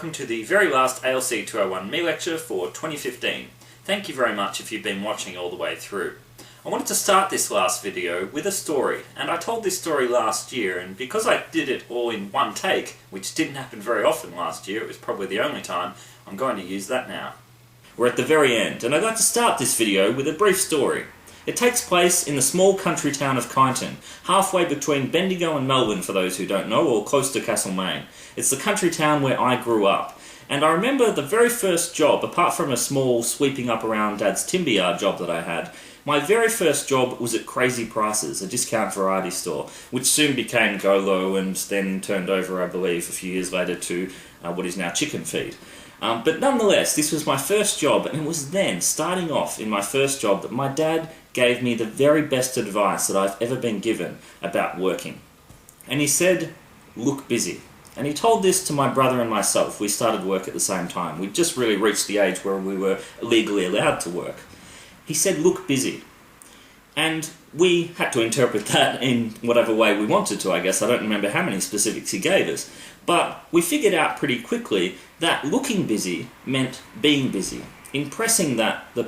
welcome to the very last ALC201 meLecture for 2015. Thank you very much if you've been watching all the way through. I wanted to start this last video with a story, and I told this story last year, and because I did it all in one take, which didn't happen very often last year, it was probably the only time, I'm going to use that now. We're at the very end, and I'd like to start this video with a brief story. It takes place in the small country town of Kyneton, halfway between Bendigo and Melbourne for those who don't know, or close to Castlemaine. It's the country town where I grew up. And I remember the very first job, apart from a small sweeping up around Dad's timber yard job that I had, my very first job was at Crazy Prices, a discount variety store, which soon became Go-Lo and then turned over, I believe, a few years later to what is now Chicken Feed. But nonetheless, this was my first job, and it was then, starting off in my first job, that my dad gave me the very best advice that I've ever been given about working. And he said, look busy. And he told this to my brother and myself. We started work at the same time. We'd just really reached the age where we were legally allowed to work. He said, look busy. And we had to interpret that in whatever way we wanted to, I guess. I don't remember how many specifics he gave us. But we figured out pretty quickly that looking busy meant being busy. Impressing that the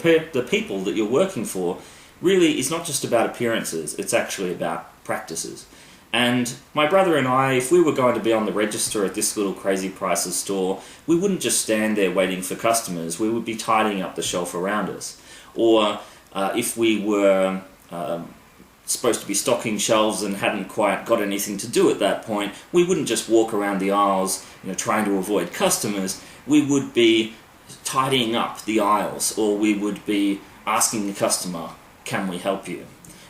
people that you're working for really is not just about appearances, it's actually about practices. And my brother and I, if we were going to be on the register at this little Crazy Prices store, we wouldn't just stand there waiting for customers, we would be tidying up the shelf around us. Or if we were supposed to be stocking shelves and hadn't quite got anything to do at that point, we wouldn't just walk around the aisles, trying to avoid customers. We would be tidying up the aisles, or we would be asking the customer, can we help you?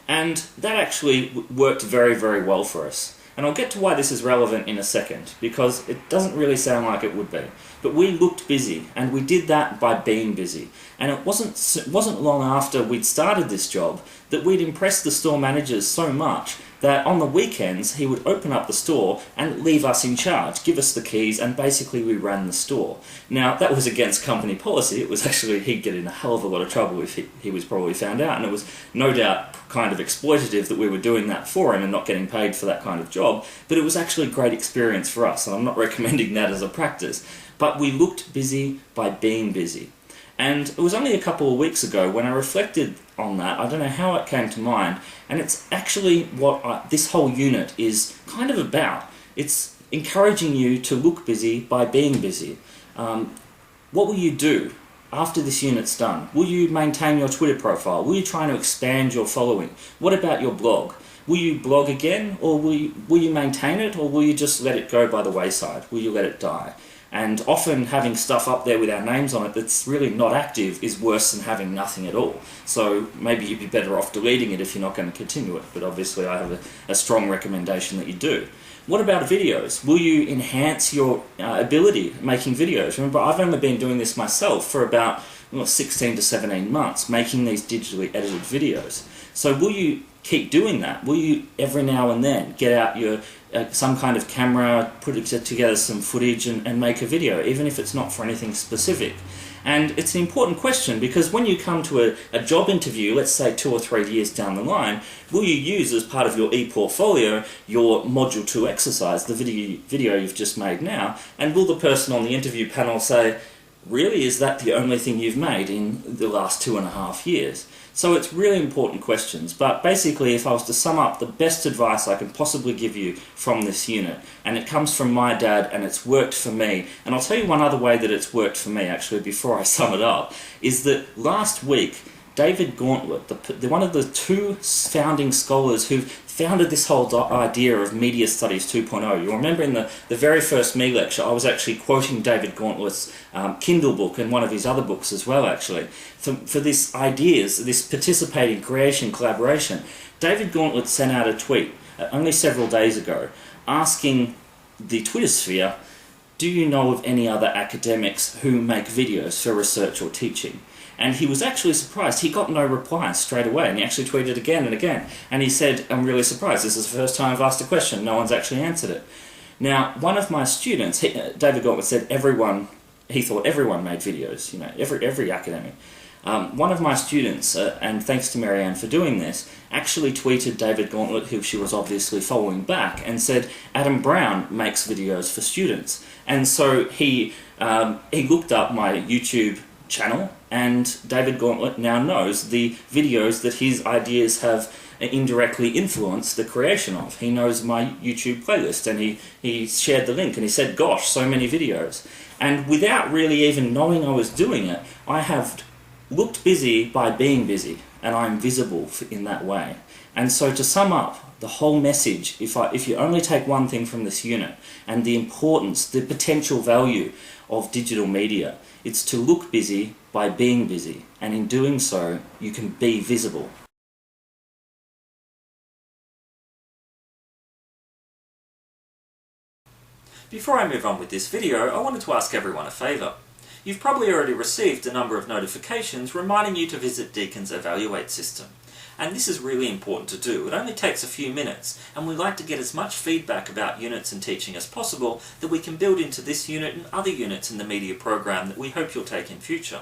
And that actually worked very, very well for us. And I'll get to why this is relevant in a second, because it doesn't really sound like it would be. But we looked busy, and we did that by being busy. And it wasn't long after we'd started this job that we'd impressed the store managers so much that on the weekends he would open up the store and leave us in charge, give us the keys, and basically we ran the store. Now, that was against company policy. It was actually, he'd get in a hell of a lot of trouble if he was probably found out, and it was no doubt kind of exploitative that we were doing that for him and not getting paid for that kind of job, but it was actually a great experience for us, and I'm not recommending that as a practice. But we looked busy by being busy. And it was only a couple of weeks ago when I reflected on that, I don't know how it came to mind, and it's actually what this whole unit is kind of about. It's encouraging you to look busy by being busy. What will you do after this unit's done? Will you maintain your Twitter profile? Will you try to expand your following? What about your blog? Will you blog again, or will you maintain it, or will you just let it go by the wayside? Will you let it die? And often having stuff up there with our names on it that's really not active is worse than having nothing at all. So maybe you'd be better off deleting it if you're not going to continue it, but obviously I have a strong recommendation that you do. What about videos? Will you enhance your ability making videos? Remember, I've only been doing this myself for about 16 to 17 months, making these digitally edited videos. So will you keep doing that? Will you every now and then get out your some kind of camera, put together some footage and make a video, even if it's not for anything specific? And it's an important question, because when you come to a job interview, let's say 2 or 3 years down the line, will you use as part of your e-portfolio your Module 2 exercise, the video you've just made now, and will the person on the interview panel say, really, is that the only thing you've made in the last 2.5 years? So it's really important questions, but basically if I was to sum up the best advice I can possibly give you from this unit, and it comes from my dad and it's worked for me, and I'll tell you one other way that it's worked for me actually before I sum it up, is that last week David Gauntlet, one of the 2 founding scholars who founded this whole idea of Media Studies 2.0. You'll remember in the very first meLecture, I was actually quoting David Gauntlet's Kindle book and one of his other books as well, actually, for this ideas, this participating, creation, collaboration. David Gauntlet sent out a tweet only several days ago asking the Twitter sphere, do you know of any other academics who make videos for research or teaching? And he was actually surprised. He got no replies straight away, and he actually tweeted again and again. And he said, I'm really surprised. This is the first time I've asked a question. No one's actually answered it. Now, one of my students, David Gauntlet, said everyone he thought everyone made videos, you know, every academic. One of my students, and thanks to Marianne for doing this, actually tweeted David Gauntlet, who she was obviously following back, and said, Adam Brown makes videos for students. And so he looked up my YouTube channel, and David Gauntlet now knows the videos that his ideas have indirectly influenced the creation of. He knows my YouTube playlist, and he shared the link, and he said, gosh, so many videos. And without really even knowing I was doing it, I have looked busy by being busy, and I'm visible in that way. And so to sum up the whole message, if you only take one thing from this unit, and the importance, the potential value of digital media, it's to look busy by being busy, and in doing so, you can be visible. Before I move on with this video, I wanted to ask everyone a favour. You've probably already received a number of notifications reminding you to visit Deakin's Evaluate system. And this is really important to do. It only takes a few minutes, and we like to get as much feedback about units and teaching as possible that we can build into this unit and other units in the media program that we hope you'll take in future.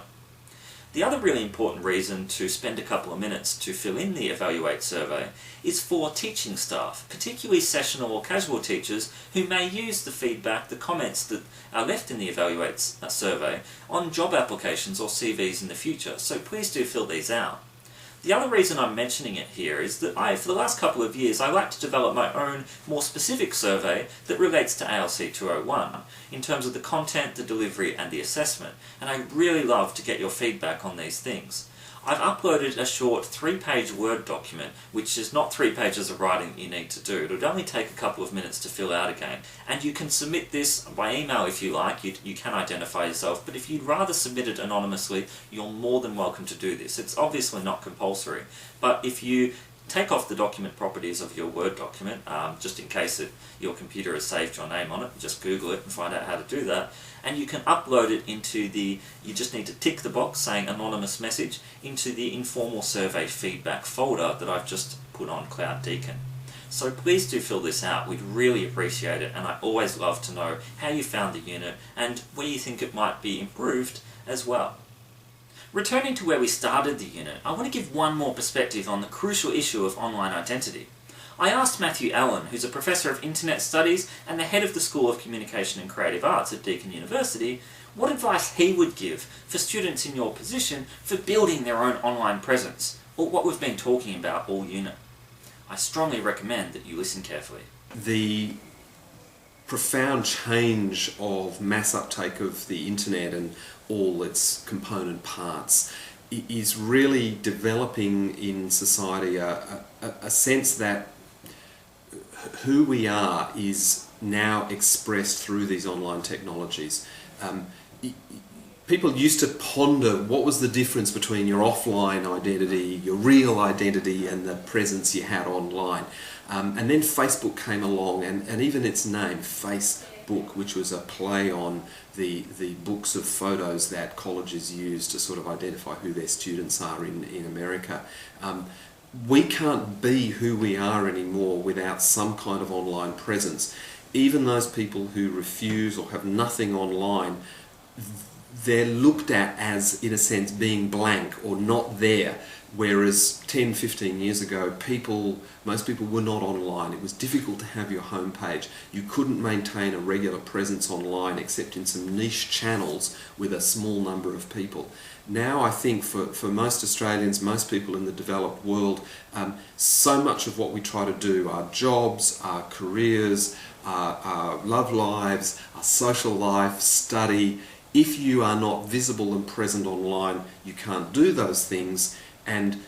The other really important reason to spend a couple of minutes to fill in the Evaluate survey is for teaching staff, particularly sessional or casual teachers who may use the feedback, the comments that are left in the Evaluate survey on job applications or CVs in the future, so please do fill these out. The other reason I'm mentioning it here is that for the last couple of years, I like to develop my own more specific survey that relates to ALC201 in terms of the content, the delivery and the assessment, and I really love to get your feedback on these things. I've uploaded a short 3-page Word document, which is not 3 pages of writing you need to do. It would only take a couple of minutes to fill out again. And you can submit this by email if you like, you can identify yourself, but if you'd rather submit it anonymously, you're more than welcome to do this. It's obviously not compulsory, but if you take off the document properties of your Word document, just in case your computer has saved your name on it, just Google it and find out how to do that. And you can upload it into you just need to tick the box saying anonymous message into the informal survey feedback folder that I've just put on Cloud Deakin. So please do fill this out, we'd really appreciate it, and I always love to know how you found the unit and where you think it might be improved as well. Returning to where we started the unit, I want to give one more perspective on the crucial issue of online identity. I asked Matthew Allen, who's a Professor of Internet Studies and the head of the School of Communication and Creative Arts at Deakin University, what advice he would give for students in your position for building their own online presence, or what we've been talking about all unit. I strongly recommend that you listen carefully. The profound change of mass uptake of the internet and all its component parts is really developing in society a sense that who we are is now expressed through these online technologies. People used to ponder what was the difference between your offline identity, your real identity, and the presence you had online. And then Facebook came along, and even its name, Facebook, which was a play on the books of photos that colleges use to sort of identify who their students are in America. We can't be who we are anymore without some kind of online presence. Even those people who refuse or have nothing online, they're looked at as, in a sense, being blank or not there. Whereas 10, 15 years ago, most people were not online. It was difficult to have your homepage. You couldn't maintain a regular presence online except in some niche channels with a small number of people. Now I think for most Australians, most people in the developed world, so much of what we try to do, our jobs, our careers, our love lives, our social life, study, if you are not visible and present online, you can't do those things. And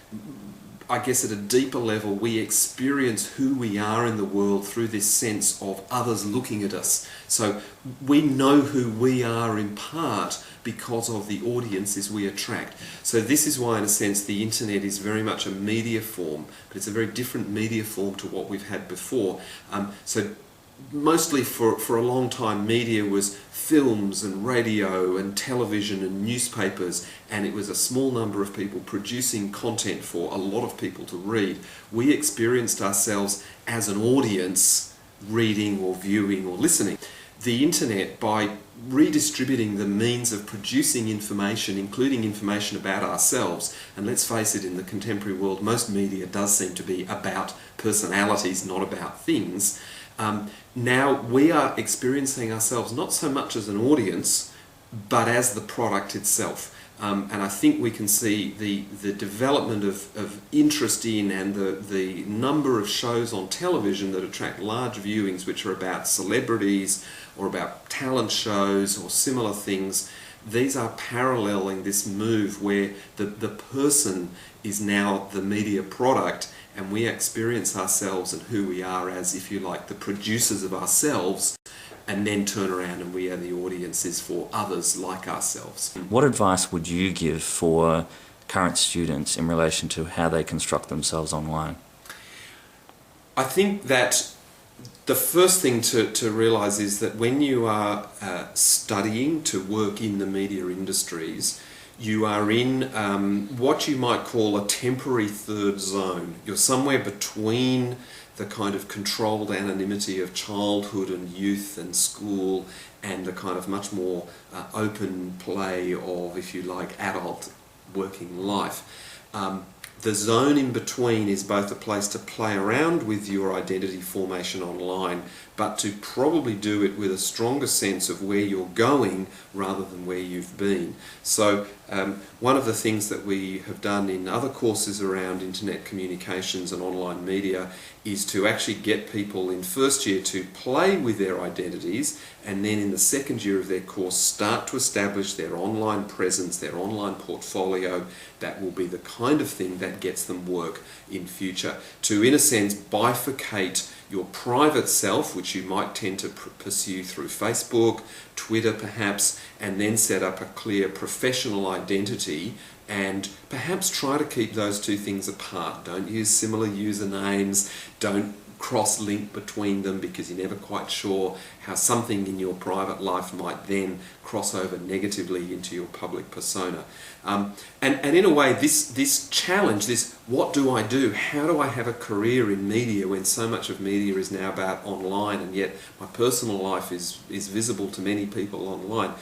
I guess at a deeper level, we experience who we are in the world through this sense of others looking at us. So we know who we are in part because of the audiences we attract. So this is why, in a sense, the internet is very much a media form, but it's a very different media form to what we've had before. So mostly for a long time, media was films and radio and television and newspapers, and it was a small number of people producing content for a lot of people to read. We experienced ourselves as an audience reading or viewing or listening. the internet, by redistributing the means of producing information, including information about ourselves, and let's face it, in the contemporary world, most media does seem to be about personalities, not about things. Now we are experiencing ourselves not so much as an audience, but as the product itself. And I think we can see the development of interest in and the number of shows on television that attract large viewings, which are about celebrities or about talent shows or similar things. These are paralleling this move where the person is now the media product, and we experience ourselves and who we are as, if you like, the producers of ourselves, and then turn around and we are the audiences for others like ourselves. What advice would you give for current students in relation to how they construct themselves online? I think that the first thing to realise is that when you are studying to work in the media industries, you are in what you might call a temporary third zone. You're somewhere between the kind of controlled anonymity of childhood and youth and school and the kind of much more open play of, if you like, adult working life. The zone in between is both a place to play around with your identity formation online, but to probably do it with a stronger sense of where you're going rather than where you've been. So one of the things that we have done in other courses around internet communications and online media is to actually get people in first year to play with their identities, and then in the second year of their course start to establish their online presence, their online portfolio. That will be the kind of thing that gets them work in future. To, in a sense, bifurcate your private self, which you might tend to pursue through Facebook, Twitter perhaps, and then set up a clear professional identity, and perhaps try to keep those two things apart. Don't use similar usernames, don't cross-link between them, because you're never quite sure how something in your private life might then cross over negatively into your public persona. And in a way, this challenge, this what do I do? How do I have a career in media when so much of media is now about online, and yet my personal life is visible to many people online?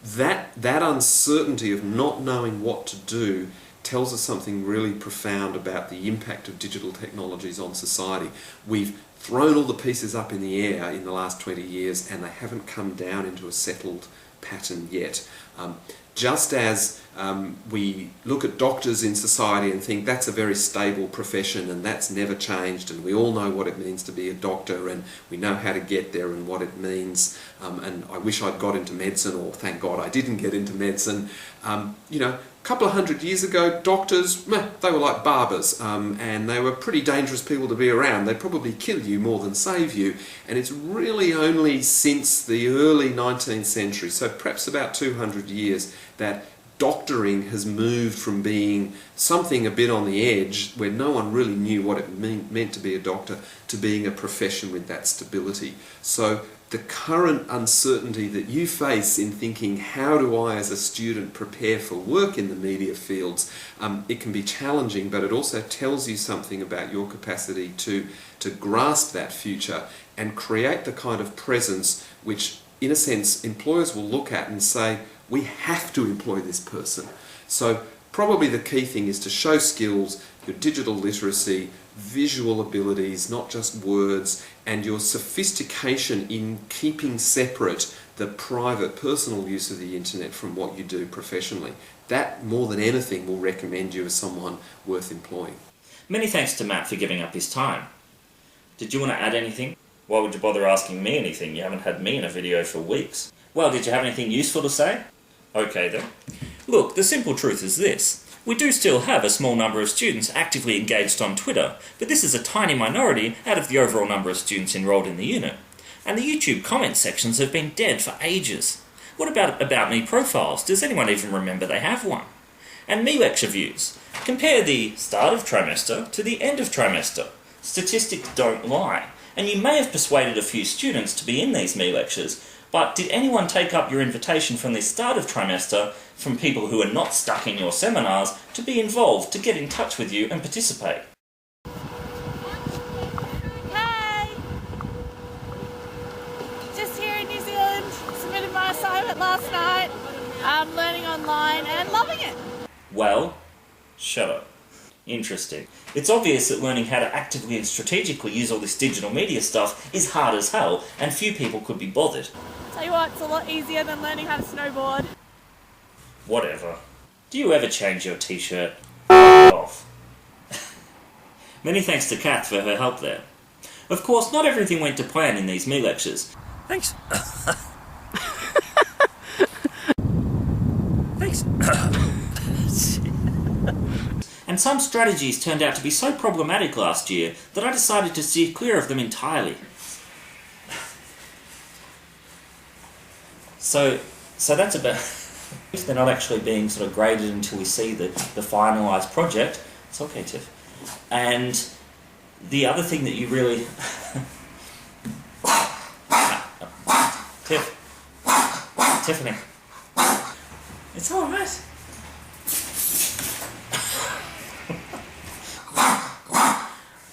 That uncertainty of not knowing what to do tells us something really profound about the impact of digital technologies on society. We've thrown all the pieces up in the air in the last 20 years, and they haven't come down into a settled pattern yet. Just as we look at doctors in society and think that's a very stable profession and that's never changed, and we all know what it means to be a doctor and we know how to get there and what it means, and I wish I'd got into medicine, or thank God I didn't get into medicine. A couple of hundred years ago, doctors, they were like barbers, and they were pretty dangerous people to be around. They'd probably kill you more than save you. And it's really only since the early 19th century, so perhaps about 200 years, that doctoring has moved from being something a bit on the edge, where no one really knew what it meant to be a doctor, to being a profession with that stability. So the current uncertainty that you face in thinking, how do I as a student prepare for work in the media fields, it can be challenging, but it also tells you something about your capacity to grasp that future and create the kind of presence which, in a sense, employers will look at and say, we have to employ this person. So probably the key thing is to show skills, your digital literacy, visual abilities, not just words, and your sophistication in keeping separate the private, personal use of the internet from what you do professionally. That, more than anything, will recommend you as someone worth employing. Many thanks to Matt for giving up his time. Did you want to add anything? Why would you bother asking me anything? You haven't had me in a video for weeks. Well, did you have anything useful to say? Okay then. Look, the simple truth is this. We do still have a small number of students actively engaged on Twitter, but this is a tiny minority out of the overall number of students enrolled in the unit. And the YouTube comment sections have been dead for ages. What about me profiles? Does anyone even remember they have one? And meLecture views. Compare the start of trimester to the end of trimester. Statistics don't lie, and you may have persuaded a few students to be in these meLectures, but did anyone take up your invitation from the start of trimester from people who are not stuck in your seminars to be involved, to get in touch with you and participate? Hi! Just here in New Zealand. last night, learning online and loving it. Well, shut up. Interesting. It's obvious that learning how to actively and strategically use all this digital media stuff is hard as hell, and few people could be bothered. Tell you what, it's a lot easier than learning how to snowboard. Whatever. Do you ever change your t-shirt? Off. Many thanks to Kath for her help there. Of course, not everything went to plan in these meLectures. Thanks. Thanks. And some strategies turned out to be so problematic last year that I decided to steer clear of them entirely. So that's about... They're not actually being sort of graded until we see the finalised project. It's okay, Tiff. And the other thing that you really... Tiffany. It's alright.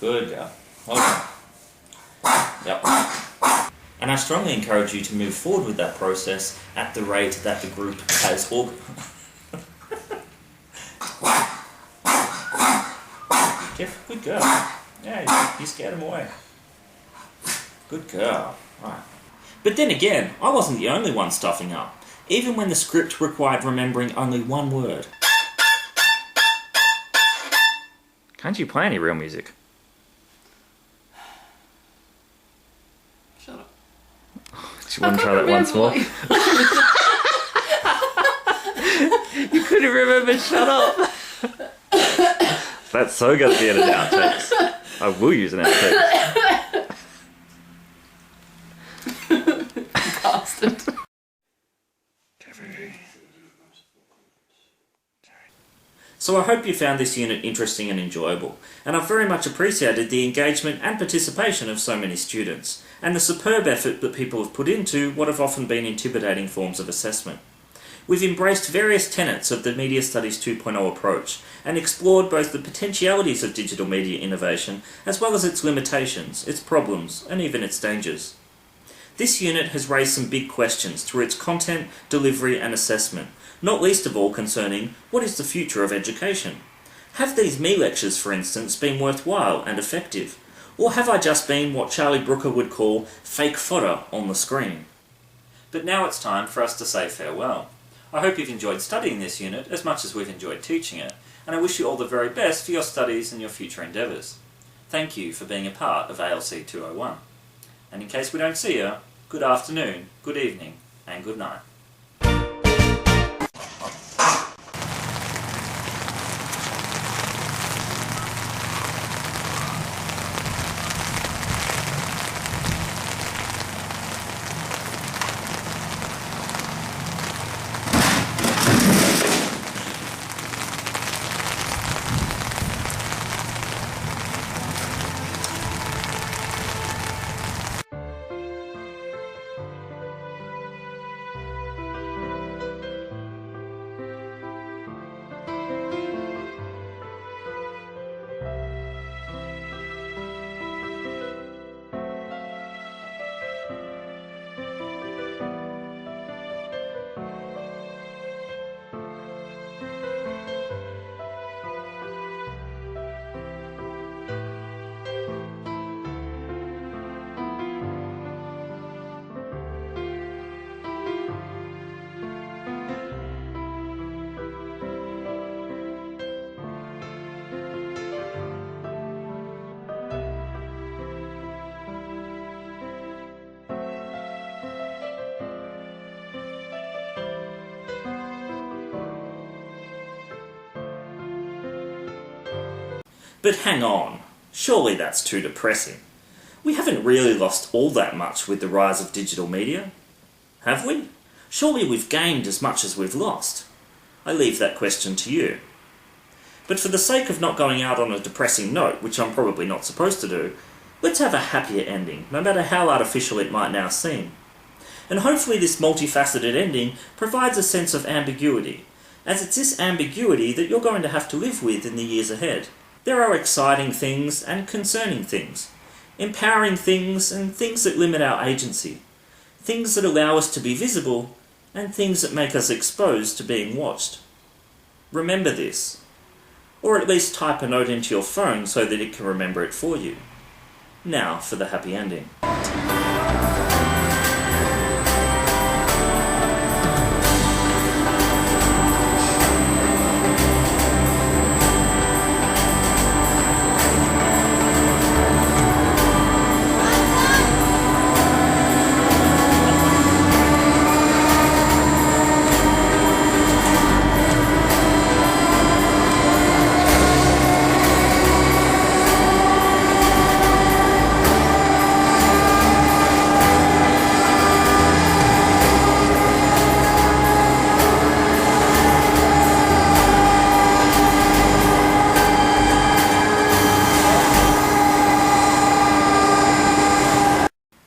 Good girl. Well done. Yep. And I strongly encourage you to move forward with that process at the rate that the group has Tiff, good girl. Yeah, you scared him away. Good girl. Right. But then again, I wasn't the only one stuffing up, even when the script required remembering only one word. Can't you play any real music? Shut up. Do you want to try that once more? You couldn't remember, shut up! That's so going to be in an outtakes. I will use an outtakes. Bastard. So I hope you found this unit interesting and enjoyable, and I've very much appreciated the engagement and participation of so many students, and the superb effort that people have put into what have often been intimidating forms of assessment. We've embraced various tenets of the Media Studies 2.0 approach, and explored both the potentialities of digital media innovation, as well as its limitations, its problems, and even its dangers. This unit has raised some big questions through its content, delivery, and assessment, not least of all concerning what is the future of education. Have these meLectures, for instance, been worthwhile and effective? Or have I just been what Charlie Brooker would call fake fodder on the screen? But now it's time for us to say farewell. I hope you've enjoyed studying this unit as much as we've enjoyed teaching it, and I wish you all the very best for your studies and your future endeavours. Thank you for being a part of ALC201. And in case we don't see you, good afternoon, good evening, and good night. But hang on, surely that's too depressing. We haven't really lost all that much with the rise of digital media, have we? Surely we've gained as much as we've lost. I leave that question to you. But for the sake of not going out on a depressing note, which I'm probably not supposed to do, let's have a happier ending, no matter how artificial it might now seem. And hopefully this multifaceted ending provides a sense of ambiguity, as it's this ambiguity that you're going to have to live with in the years ahead. There are exciting things and concerning things, empowering things and things that limit our agency, things that allow us to be visible and things that make us exposed to being watched. Remember this. Or at least type a note into your phone so that it can remember it for you. Now for the happy ending.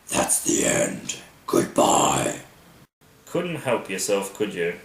That's the end. Goodbye. Couldn't help yourself, could you?